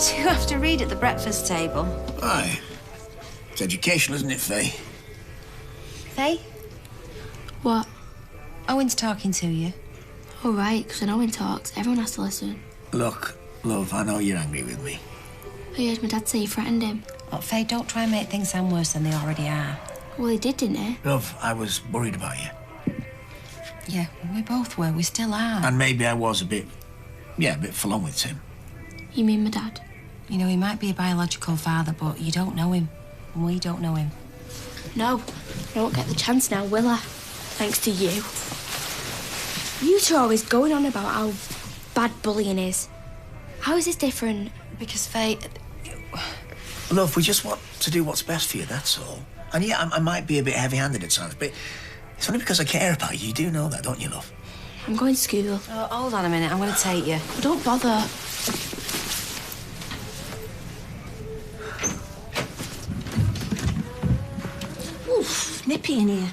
two have to read at the breakfast table? Aye. It's educational, isn't it, Faye? Faye? What? Owen's talking to you. All right, because when Owen talks, everyone has to listen. Look, love, I know you're angry with me. I heard my dad say you threatened him. Look, Faye, don't try and make things sound worse than they already are. Well, he did, didn't he? Love, I was worried about you. Yeah, we both were. We still are. And maybe I was a bit full on with Tim. You mean my dad? You know, he might be a biological father, but you don't know him. And we don't know him. No, I won't get the chance now, will I? Thanks to you. You two are always going on about how bad bullying is. How is this different? Because, Faye... Love, we just want to do what's best for you, that's all. And yeah, I might be a bit heavy-handed at times, but it's only because I care about you. You do know that, don't you, love? I'm going to school. Oh, hold on a minute. I'm going to take you. Well, don't bother. Oof, nippy in here.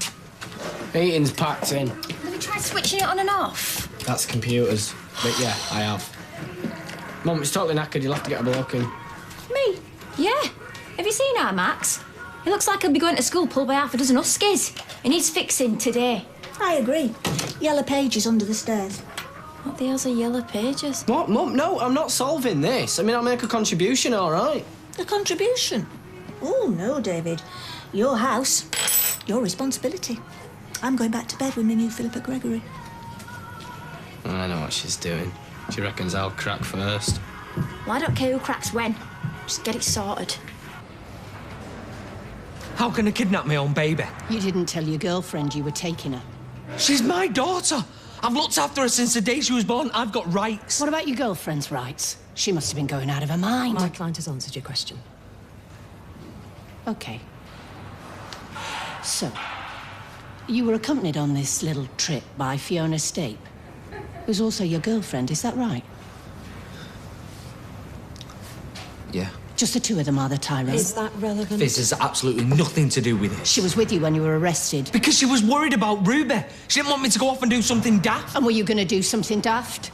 Heating's packed in. Have you tried switching it on and off? That's computers. But yeah, I have. Mum, it's totally knackered. You'll have to get a bloke in. Me? Yeah. Have you seen our Max? He looks like he'll be going to school pulled by half a dozen huskies. He needs fixing today. I agree. Yellow pages under the stairs. What the hell's a yellow pages? What, Mum? No, I'm not solving this. I mean, I'll make a contribution, all right. A contribution? Oh, no, David. Your house, your responsibility. I'm going back to bed with my new Philippa Gregory. I know what she's doing. She reckons I'll crack first. Well, I don't care who cracks when. Just get it sorted. How can I kidnap my own baby? You didn't tell your girlfriend you were taking her. She's my daughter. I've looked after her since the day she was born. I've got rights. What about your girlfriend's rights? She must have been going out of her mind. My client has answered your question. OK. So, you were accompanied on this little trip by Fiona Stape, who's also your girlfriend, is that right? Yeah. Just the two of them are the Tyrone. Is that relevant? This has absolutely nothing to do with it. She was with you when you were arrested. Because she was worried about Ruby. She didn't want me to go off and do something daft. And were you going to do something daft?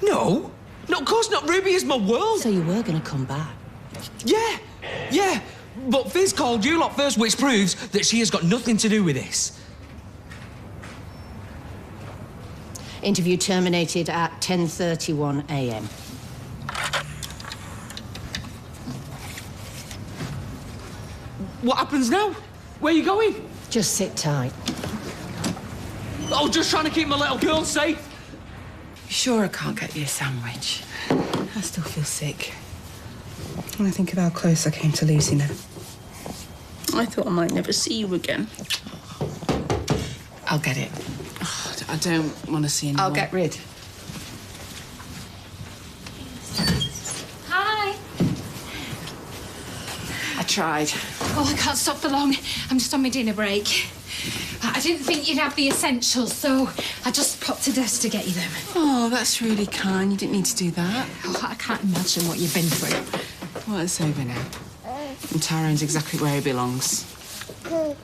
No. No, of course not. Ruby is my world. So you were going to come back? Yeah. Yeah. But Fizz called you lot first, which proves that she has got nothing to do with this. Interview terminated at 10:31 a.m. What happens now? Where are you going? Just sit tight. Oh, just trying to keep my little girl safe. You sure I can't get you a sandwich? I still feel sick. When I think of how close I came to losing her. I thought I might never see you again. I'll get it. Oh, I don't want to see anyone. I'll get rid. Hi. I tried. Oh, I can't stop for long. I'm just on my dinner break. I didn't think you'd have the essentials, so I just popped to desk to get you them. Oh, that's really kind. You didn't need to do that. Oh, I can't imagine what you've been through. Well, it's over now. And Tyrone's exactly where he belongs. Hope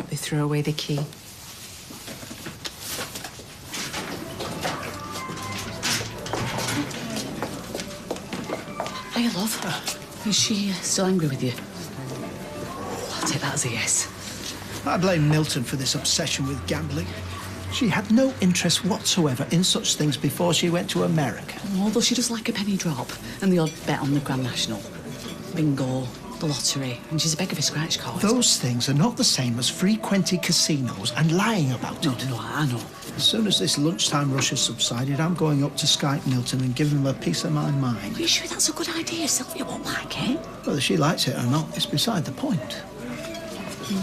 they threw away the key. Hey, love. Is she still angry with you? I'll take that as a yes. I blame Milton for this obsession with gambling. She had no interest whatsoever in such things before she went to America. Although she does like a penny drop and the odd bet on the Grand National. Bingo, the lottery, and she's a beggar for scratch cards. Those things are not the same as frequenting casinos and lying about it. No, I know. As soon as this lunchtime rush has subsided, I'm going up to Skype Milton and give him a piece of my mind. Are you sure that's a good idea? Sylvia won't like it. Whether she likes it or not, it's beside the point.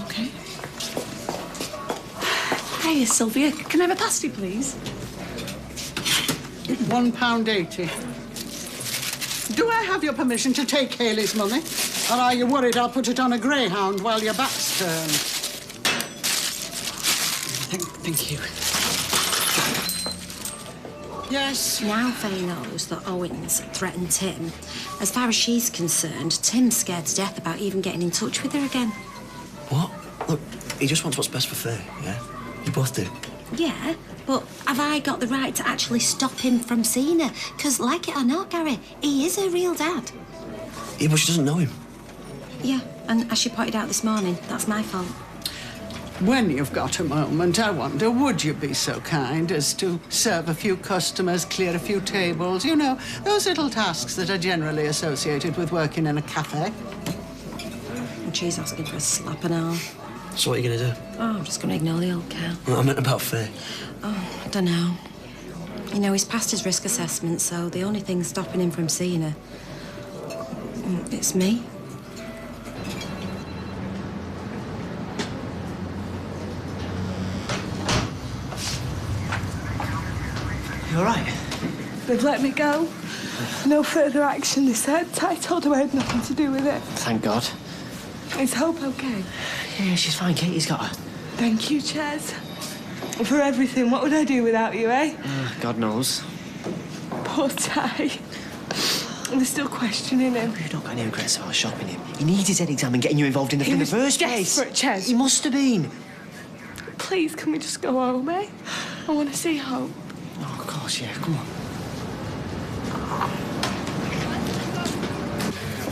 OK. Hey, Sylvia, can I have a pasty, please? £1.80. Do I have your permission to take Hayley's money? Or are you worried I'll put it on a greyhound while your back's turned? Thank you. Yes? Now Faye knows that Owens threatened Tim. As far as she's concerned, Tim's scared to death about even getting in touch with her again. What? Look, he just wants what's best for Faye, yeah? You both do. Yeah, but have I got the right to actually stop him from seeing her? Because, like it or not, Gary, he is her real dad. Yeah, but she doesn't know him. Yeah, and as she pointed out this morning, that's my fault. When you've got a moment, I wonder, would you be so kind as to serve a few customers, clear a few tables? You know, those little tasks that are generally associated with working in a cafe. And she's asking for a slap and all. So what are you going to do? Oh, I'm just going to ignore the old cow. Well, I meant about Faye. Oh, I don't know. You know, he's passed his risk assessment, so the only thing stopping him from seeing her, it's me. You all right? They've let me go. No further action, they said. I told them I had nothing to do with it. Thank God. Is Hope okay? Yeah, she's fine. Katie's got her. Thank you, Ches. For everything. What would I do without you, eh? God knows. Poor Ty. They're still questioning him. You've not got any regrets about shopping him. He needs his head exam and getting you involved in the first place. Desperate, Ches. He must have been. Please, can we just go home, eh? I want to see Hope. Oh, of course, yeah. Come on.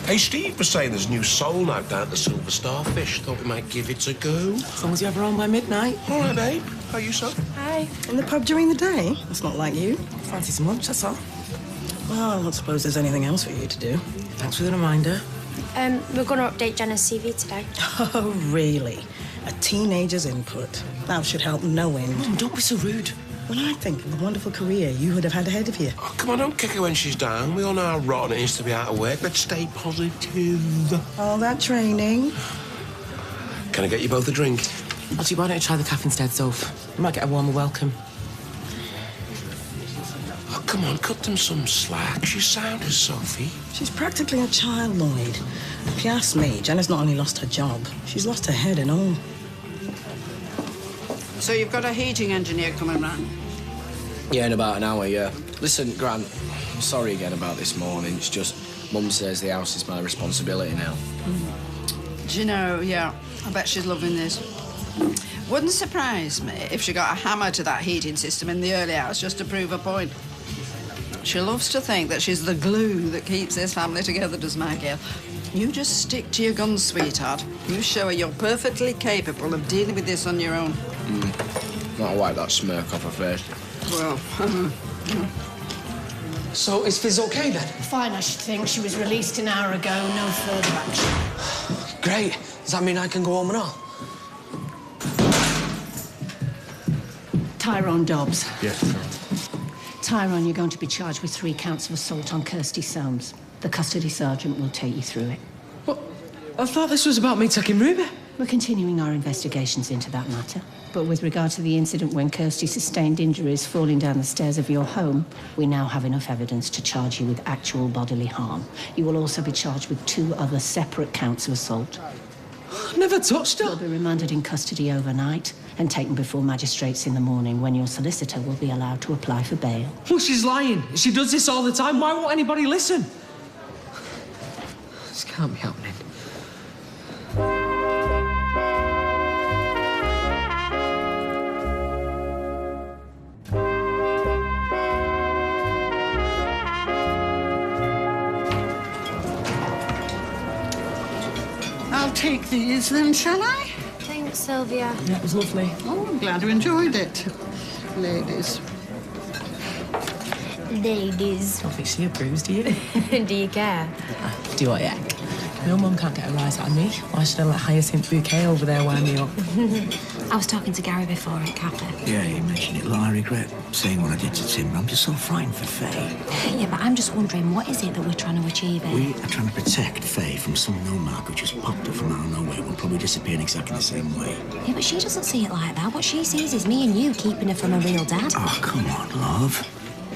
Hey, Steve was saying there's new soul out down at the Silver Starfish. Thought we might give it a go. As long as you have her on by midnight. All right, babe. How you, son? Hi. In the pub during the day? That's not like you. Fancy some lunch, that's all. Well, I don't suppose there's anything else for you to do. Thanks for the reminder. We're going to update Jenna's CV today. Oh, really? A teenager's input. That should help no end. Mum, don't be so rude. When I think of the wonderful career you would have had ahead of you. Oh, come on, don't kick her when she's down. We all know how rotten it is to be out of work. Let's stay positive. All that training. Can I get you both a drink? Actually, why don't you try the cafe instead, Soph? You might get a warmer welcome. Oh, come on, cut them some slack. She's sound as Sophie. She's practically a child, Lloyd. If you ask me, Jenna's not only lost her job, she's lost her head and all. So you've got a heating engineer coming round? Yeah, in about an hour, yeah. Listen, Grant, I'm sorry again about this morning. It's just Mum says the house is my responsibility now. Do you know, yeah, I bet she's loving this. Wouldn't surprise me if she got a hammer to that heating system in the early hours just to prove a point. She loves to think that she's the glue that keeps this family together, does my girl. You just stick to your guns, sweetheart. You show her you're perfectly capable of dealing with this on your own. I'll wipe that smirk off her face. Well, So, is Fizz okay, then? Fine, I should think. She was released an hour ago. No further action. Great. Does that mean I can go home and all? Tyrone Dobbs. Yes, Tyrone, you're going to be charged with 3 counts of assault on Kirsty Soames. The custody sergeant will take you through it. What? I thought this was about me taking Ruby. We're continuing our investigations into that matter. But with regard to the incident when Kirsty sustained injuries falling down the stairs of your home, we now have enough evidence to charge you with actual bodily harm. You will also be charged with 2 other separate counts of assault. Never touched her. You'll be remanded in custody overnight and taken before magistrates in the morning, when your solicitor will be allowed to apply for bail. Well, she's lying. She does this all the time. Why won't anybody listen? This can't be happening. I'll take these then, shall I? Thanks, Sylvia. Yeah, it was lovely. Oh, I'm glad you enjoyed it, ladies. Ladies. Don't think she approves, do you? Do you care? Do I, yeah? No, Mum can't get a rise out of me. Why should I let Hyacinth Bouquet over there wind me up? I was talking to Gary before at cafe. Yeah, you mentioned it. Look, I regret saying what I did to Tim. I'm just so frightened for Faye. Yeah, but I'm just wondering, what is it that we're trying to achieve here? We are trying to protect Faye from some nomad who just popped up from out of nowhere. Will probably disappear in exactly the same way. Yeah, but she doesn't see it like that. What she sees is me and you keeping her from a real dad. Oh, come on, love.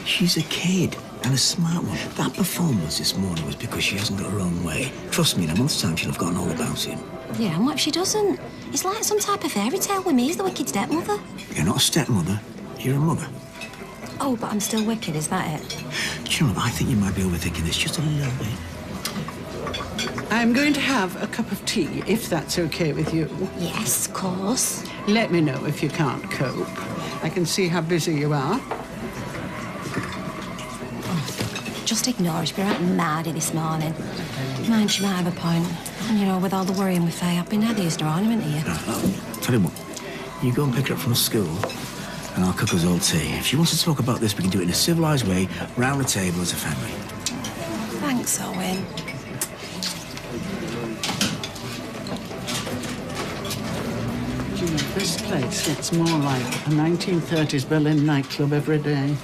She's a kid. And a smart one. That performance this morning was because she hasn't got her own way. Trust me, in a month's time she'll have gotten all about him. Yeah, and what if she doesn't? It's like some type of fairy tale with me as the wicked stepmother. You're not a stepmother. You're a mother. Oh, but I'm still wicked, is that it? Do you know what? I think you might be overthinking this just a little bit. I'm going to have a cup of tea, if that's okay with you. Yes, of course. Let me know if you can't cope. I can see how busy you are. Just ignore it. She's been right mardy this morning. Mind she might have a point. And, you know, with all the worrying with Faye, I've been had the Easter ornament here. Tell you what, you go and pick her up from school, and I'll cook us all tea. If she wants to talk about this, we can do it in a civilised way, round the table as a family. Thanks, Owen. This place looks more like a 1930s Berlin nightclub every day.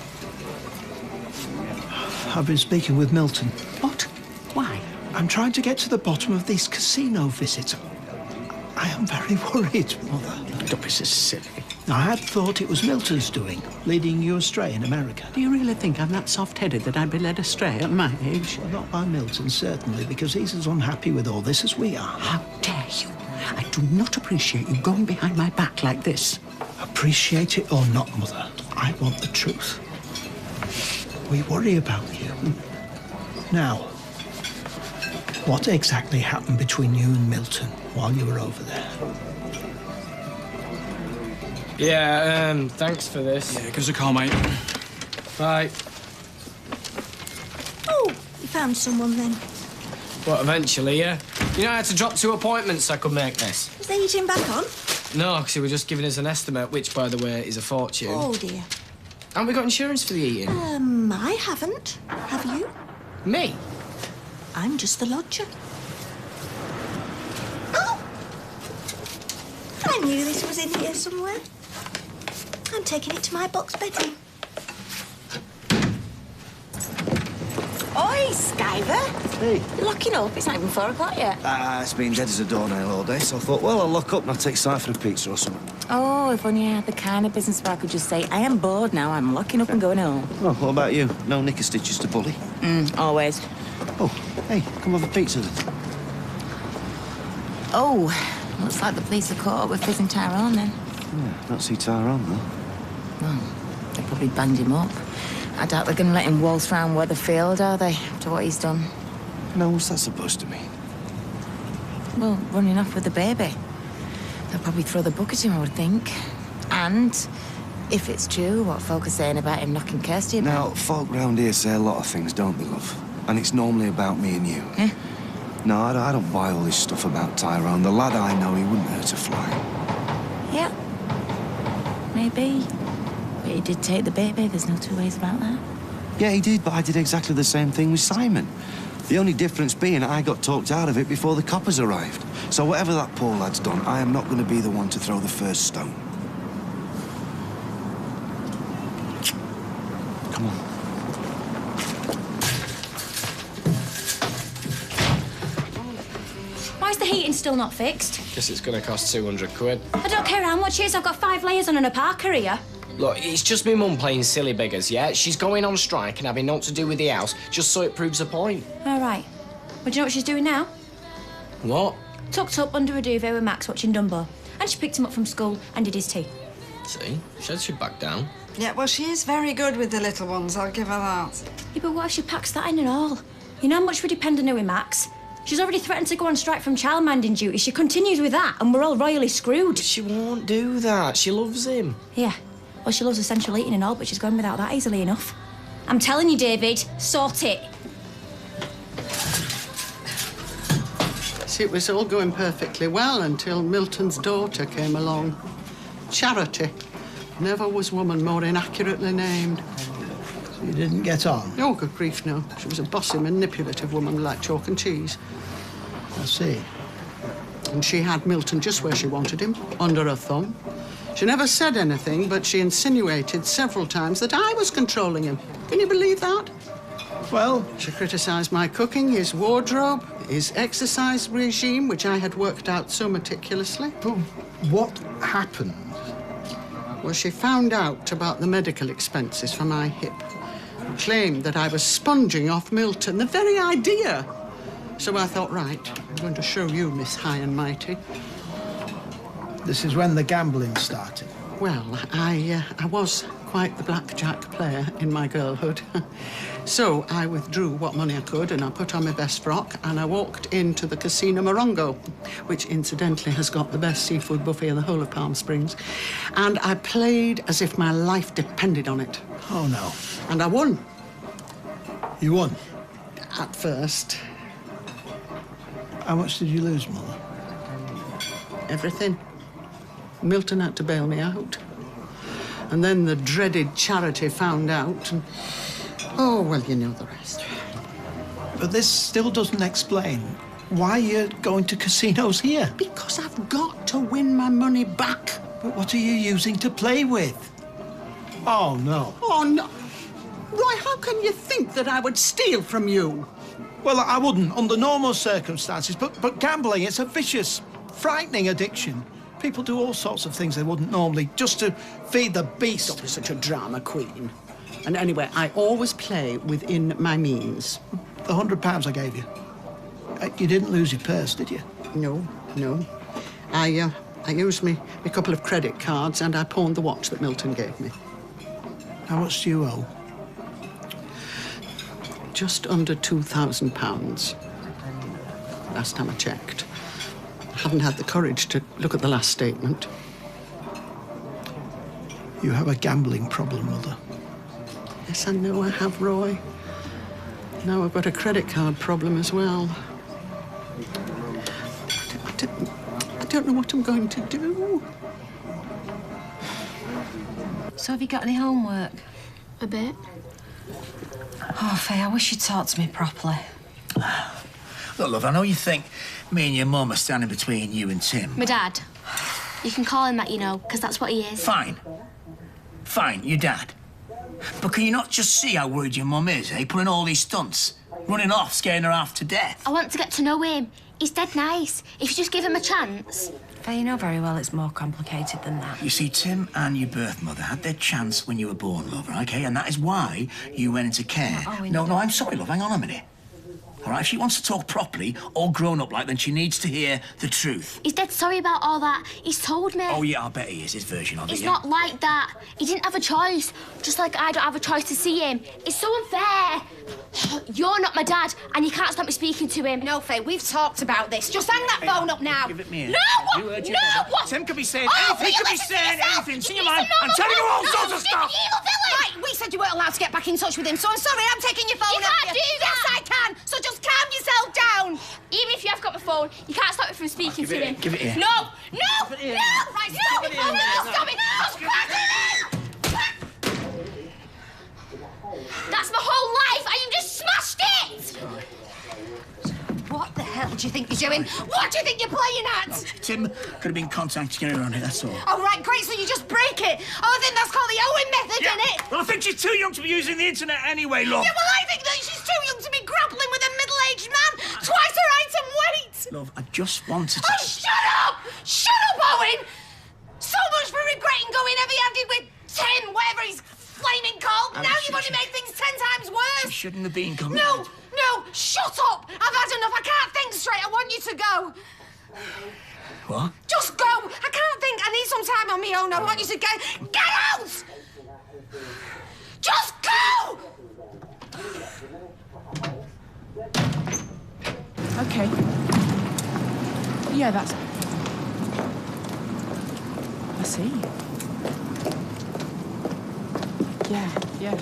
I've been speaking with Milton. What? Why? I'm trying to get to the bottom of these casino visits. I am very worried, Mother. Don't be so silly. I had thought it was Milton's doing, leading you astray in America. Do you really think I'm that soft-headed that I'd be led astray at my age? Well, not by Milton, certainly, because he's as unhappy with all this as we are. How dare you? I do not appreciate you going behind my back like this. Appreciate it or not, Mother, I want the truth. We worry about you. Now, what exactly happened between you and Milton while you were over there? Yeah, thanks for this. Yeah, give us a call, mate. Bye. Oh, you found someone then. What, eventually, yeah? You know, I had to drop 2 appointments so I could make this. Is the heating back on? No, because he was just giving us an estimate, which, by the way, is a fortune. Oh, dear. Haven't we got insurance for the heating? I haven't. Have you? Me? I'm just the lodger. Oh! I knew this was in here somewhere. I'm taking it to my box bedroom. Oi, Skyver. Hey. You're locking up. It's not even 4 o'clock yet. It's been dead as a doornail all day, so I thought, well, I'll lock up and I'll take Cypher a pizza or something. Oh, if only I had the kind of business where I could just say, I am bored now, I'm locking up and going home. Oh, what about you? No knicker stitches to bully? Always. Oh, hey, come have a pizza then. Oh, looks like the police are caught up with Fizz and Tyrone then. Yeah, not see Tyrone, though. Well, they probably banged him up. I doubt they're going to let him waltz round Weatherfield, are they, after what he's done? No, what's that supposed to mean? Well, running off with the baby. They'll probably throw the book at him, I would think. And if it's true, what folk are saying about him knocking Kirsty about. Now, folk round here say a lot of things, don't they, love? And it's normally about me and you. Yeah? No, I don't buy all this stuff about Tyrone. The lad I know, he wouldn't hurt a fly. Yeah. Maybe. But he did take the baby, there's no 2 ways about that. Yeah, he did, but I did exactly the same thing with Simon. The only difference being I got talked out of it before the coppers arrived. So whatever that poor lad's done, I am not going to be the one to throw the first stone. Come on. Why is the heating still not fixed? Guess it's going to cost 200 quid. I don't care how much it is. I've got 5 layers on an alpaca here. Look, it's just me mum playing silly beggars, yeah? She's going on strike and having naught to do with the house, just so it proves a point. All right. Well, do you know what she's doing now? What? Tucked up under a duvet with Max watching Dumbo. And she picked him up from school and did his tea. See? She said she'd back down. Yeah, well, she is very good with the little ones, I'll give her that. Yeah, but what if she packs that in and all? You know how much we depend on her with Max? She's already threatened to go on strike from childminding duty. She continues with that, and we're all royally screwed. But she won't do that. She loves him. Yeah. Well, she loves essential eating and all, but she's going without that easily enough. I'm telling you, David, sort it. See, it was all going perfectly well until Milton's daughter came along. Charity. Never was woman more inaccurately named. So you didn't get on? Oh, good grief, no. She was a bossy, manipulative woman like chalk and cheese. I see. And she had Milton just where she wanted him, under her thumb. She never said anything, but she insinuated several times that I was controlling him. Can you believe that? Well, she criticised my cooking, his wardrobe, his exercise regime, which I had worked out so meticulously. But what happened? Well, she found out about the medical expenses for my hip. Claimed that I was sponging off Milton, the very idea. So I thought, right, I'm going to show you, Miss High and Mighty. This is when the gambling started. Well, I was quite the blackjack player in my girlhood. So I withdrew what money I could and I put on my best frock and I walked into the Casino Morongo, which incidentally has got the best seafood buffet in the whole of Palm Springs. And I played as if my life depended on it. Oh, no. And I won. You won? At first. How much did you lose, Mother? Everything. Milton had to bail me out. And then the dreaded charity found out and... Oh, well, you know the rest. But this still doesn't explain why you're going to casinos here. Because I've got to win my money back. But what are you using to play with? Oh, no. Oh, no. Roy, how can you think that I would steal from you? Well, I wouldn't under normal circumstances, but gambling, it's a vicious, frightening addiction. People do all sorts of things they wouldn't normally, just to feed the beast. Don't be such a drama queen. And anyway, I always play within my means. The £100 I gave you. You didn't lose your purse, did you? No. I used my couple of credit cards and I pawned the watch that Milton gave me. How much do you owe? Just under £2,000. Last time I checked. I haven't had the courage to look at the last statement. You have a gambling problem, Mother. Yes, I know I have, Roy. Now I've got a credit card problem as well. I don't know what I'm going to do. So have you got any homework? A bit. Oh, Faye, I wish you'd talk to me properly. Look, love, I know you think me and your mum are standing between you and Tim. My dad. You can call him that, you know, because that's what he is. Fine. Fine, your dad. But can you not just see how worried your mum is, eh? Pulling all these stunts, running off, scaring her half to death. I want to get to know him. He's dead nice. If you just give him a chance. Faye, you know very well it's more complicated than that. You see, Tim and your birth mother had their chance when you were born, love, OK? And that is why you went into care. No, I'm sorry, love. Hang on a minute. All right, if she wants to talk properly, all grown up like, then she needs to hear the truth. He's dead sorry about all that. He's told me. Oh, yeah, I bet he is, his version of it, It's yeah. not like that. He didn't have a choice. Just like I don't have a choice to see him. It's so unfair. You're not my dad, and you can't stop me speaking to him. No, Faye, we've talked about this. Just hang that phone up now. Give it me. No! You heard your No! mother. What? Tim could be saying Oh, anything, will could you be listen to saying yourself? anything. See He's your mind? a normal I'm telling you all boy. sorts of No, stuff. evil villain. Right, we said you weren't allowed to get back in touch with him, so I'm sorry, I'm taking your phone You off can't do that. Yes, I can. So just calm yourself down. Even if you have got my phone, you can't stop me from speaking to him. Give it here. No! No! Give it here. No! Right, No! stop it here. No! Stop it! No. Stop it! That's my whole life, and you just smashed it! What the hell do you think you're doing? What do you think you're playing at? Tim could have been contacting her around it, that's all. Oh, right, great, so you just break it. Oh, I think that's called the Owen method, isn't it? Well, I think she's too young to be using the internet anyway, love. Yeah, well, I think that she's too young to be grappling with a middle-aged man twice her height and weight. Love, I just wanted to... Oh, shut up! Shut up, Owen! So much for regretting going heavy-handed with Tim, whatever he's flaming called. Now you've only made things 10 times worse. She shouldn't have been coming. No, shut up! I've had enough. I can't think straight. I want you to go. What? Just go. I can't think. I need some time on my own. I want you to get out! Just go! OK. Yeah, that's... I see. Yeah.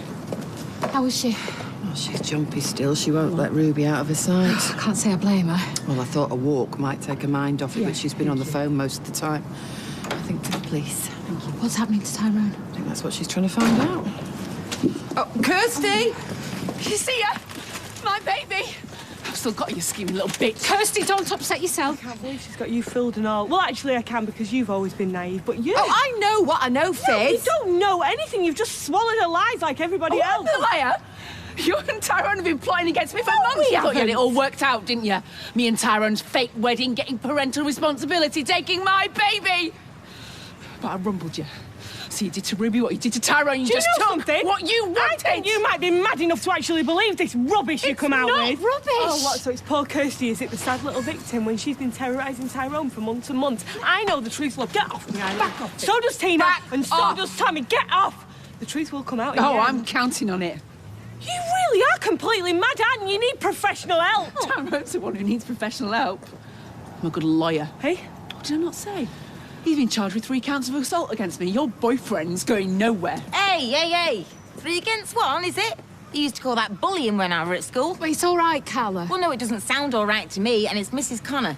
How was she? Oh, she's jumpy still. She won't let Ruby out of her sight. I can't say I blame her. Well, I thought a walk might take her mind off it, Yeah, but she's been on the phone most of the time. I think to the police. What's happening to Tyrone? I think that's what she's trying to find out. Oh, Kirsty! Did you see her? My baby. I've still got you, scheming little bitch. Kirsty, don't upset yourself. I can't believe she's got you fooled and all. Well, actually, I can because you've always been naive, but you... Oh, I know what I know, Fizz. No, you don't know anything. You've just swallowed her lies like everybody else. I'm the liar. You and Tyrone have been plotting against me for months. we You thought you had it haven't. all worked out, didn't you? Me and Tyrone's fake wedding, getting parental responsibility, taking my baby. But I rumbled you. So you did to Ruby what you did to Tyrone. You Do you just know took something? what you wanted. I think you might be mad enough to actually believe this rubbish you come out not with. rubbish. Oh, what? So it's poor Kirsty, is it, the sad little victim when she's been terrorising Tyrone for months and months? I know the truth, love. Get off me, Eileen. Back off. So does Tina, Back and so off. does Tommy. Get off. The truth will come out. Oh, I'm counting on it. You really are completely mad, and you need professional help. Tyrone's the one who needs professional help. I'm a good lawyer. Hey? What did I not say? He's been charged with 3 counts of assault against me. Your boyfriend's going nowhere. Hey! 3 against 1, is it? You used to call that bullying when I were at school. But it's all right, Carla. Well, no, it doesn't sound all right to me, and it's Mrs. Connor.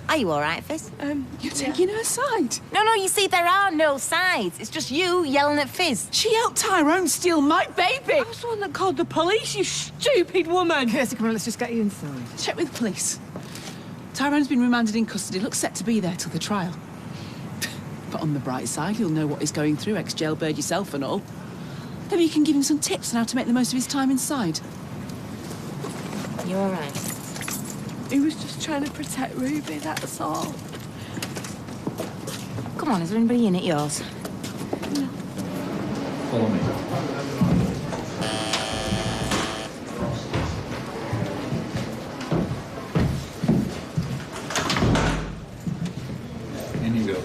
Are you all right, Fizz? You're taking her side? No, you see, there are no sides. It's just you yelling at Fizz. She helped Tyrone steal my baby. I was the one that called the police, you stupid woman. Kirsty, come on, let's just get you inside. Check with the police. Tyrone's been remanded in custody. Looks set to be there till the trial. But on the bright side, he'll know what he's going through, ex-jailbird yourself and all. Maybe you can give him some tips on how to make the most of his time inside. You all right? He was just trying to protect Ruby, that's all. Come on, is there anybody in at yours? No. Follow me. In you go.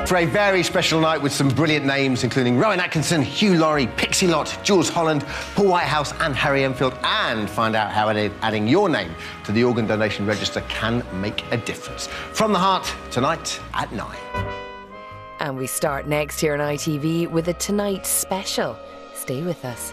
For a very special night with some brilliant names, including Rowan Atkinson, Hugh Laurie, Pixie Lott, Jules Holland, Paul Whitehouse and Harry Enfield, and find out how adding your name to the organ donation register can make a difference. From the Heart, tonight at 9. And we start next here on ITV with a Tonight special. Stay with us.